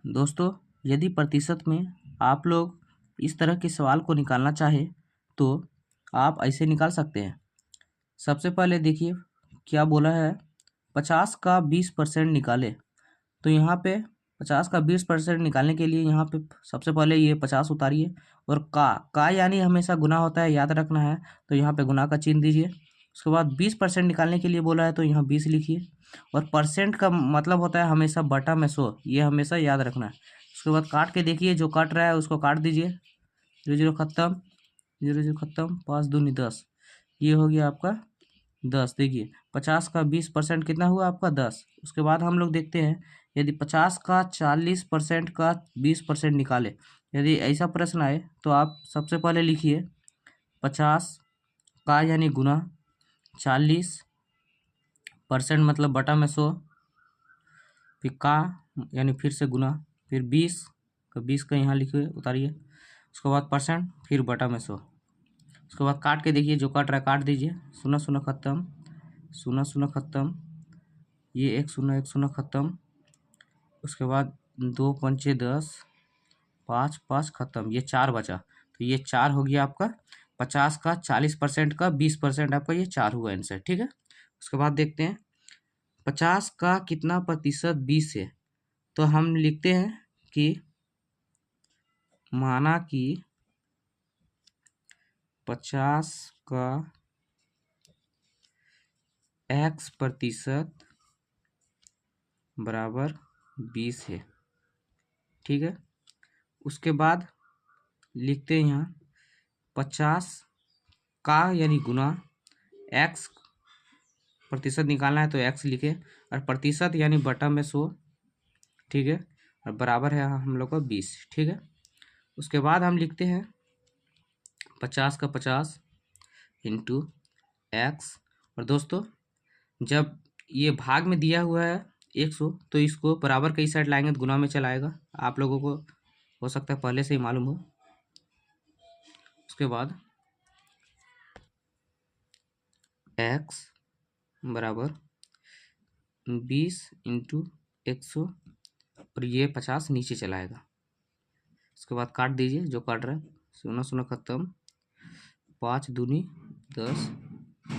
दोस्तों, यदि प्रतिशत में आप लोग इस तरह के सवाल को निकालना चाहे तो आप ऐसे निकाल सकते हैं। सबसे पहले देखिए क्या बोला है, 50 का 20% निकाले। तो यहाँ पे 50 का 20% निकालने के लिए यहाँ पे सबसे पहले ये 50 उतारिए और का यानी हमेशा गुना होता है, याद रखना है। तो यहाँ पे गुना का चिन्ह दीजिए। उसके बाद 20% निकालने के लिए बोला है तो यहाँ 20 लिखिए। और परसेंट का मतलब होता है हमेशा बटा में 100, ये हमेशा याद रखना है। उसके बाद काट के देखिए, जो कट रहा है उसको काट दीजिए। 0 0 खत्म, 0 0 खत्म, 5 दूनी 10, ये हो गया आपका 10। देखिए 50 का 20% कितना हुआ आपका 10। उसके बाद हम लोग देखते हैं, यदि 50 का 40% का 20% निकाले, यदि ऐसा प्रश्न आए तो आप सबसे पहले लिखिए 50 का यानी गुना 40% मतलब बटा में 100, फिर का यानी फिर से गुना, फिर 20 का यहाँ लिखिए उतारिए। उसके बाद परसेंट, फिर बटा में 100। उसके बाद काट के देखिए, जो कट रहा है काट दीजिए। 0 0 खत्म, 0 0 खत्म, ये 1 0 1 0 खत्म। उसके बाद 2 पंचे 10, 5 5 खत्म, ये 4 बचा। तो ये 4 हो गया आपका 50 का 40% का 20% आपका, ये 4 हुआ आंसर। ठीक है। उसके बाद देखते हैं 50 का कितना प्रतिशत 20 है। तो हम लिखते हैं कि माना कि 50 का x% बराबर 20 है। ठीक है। उसके बाद लिखते हैं यहाँ 50 का यानी गुना x, प्रतिशत निकालना है तो x लिखे, और प्रतिशत यानी बटा में 100। ठीक है। और बराबर है हम लोग का 20। ठीक है। उसके बाद हम लिखते हैं 50 का 50 इंटू एक्स। और दोस्तों, जब ये भाग में दिया हुआ है 100 तो इसको बराबर कई साइड लाएंगे तो गुना में चलाएगा। आप लोगों को हो सकता है पहले से ही मालूम हो। उसके बाद x बराबर 20 इंटू 100 और ये 50 नीचे चलाएगा। उसके बाद काट दीजिए, जो काट रहा है 0 0 खत्म, 5 दूनी 10,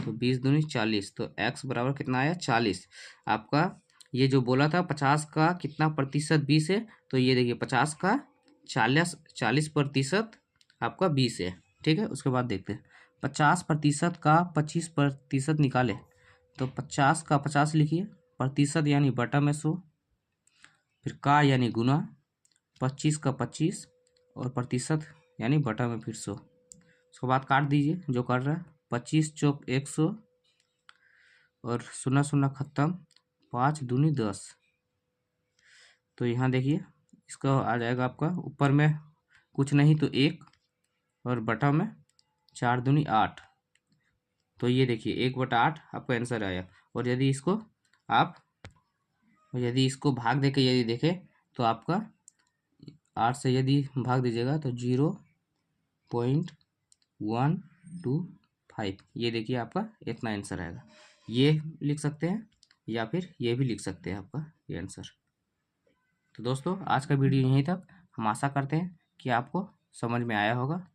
तो 20 दूनी 40। तो x बराबर कितना आया 40। आपका ये जो बोला था 50 का कितना प्रतिशत 20 है, तो ये देखिए 50 का 40% आपका 20 है। ठीक है। उसके बाद देखते हैं 50% का 25% निकाले। तो 50 का 50 लिखिए, प्रतिशत यानी बटा में 100, फिर का यानी गुना 25 का 25 और प्रतिशत यानी बटा में फिर 100। उसके बाद काट दीजिए, जो काट रहा है 25 चौक 100 और 0 0 खत्म, 5 दूनी 10। तो यहाँ देखिए इसका आ जाएगा आपका ऊपर में कुछ नहीं तो 1 और बटा में 4 दूनी 8। तो ये देखिए 1/8 आपका आंसर आया। और यदि इसको भाग दे के यदि देखें तो आपका 8 से यदि भाग दीजिएगा तो 0.125, ये देखिए आपका इतना आंसर आएगा। ये लिख सकते हैं या फिर ये भी लिख सकते हैं आपका ये आंसर। तो दोस्तों, आज का वीडियो यहीं तक। हम आशा करते हैं कि आपको समझ में आया होगा।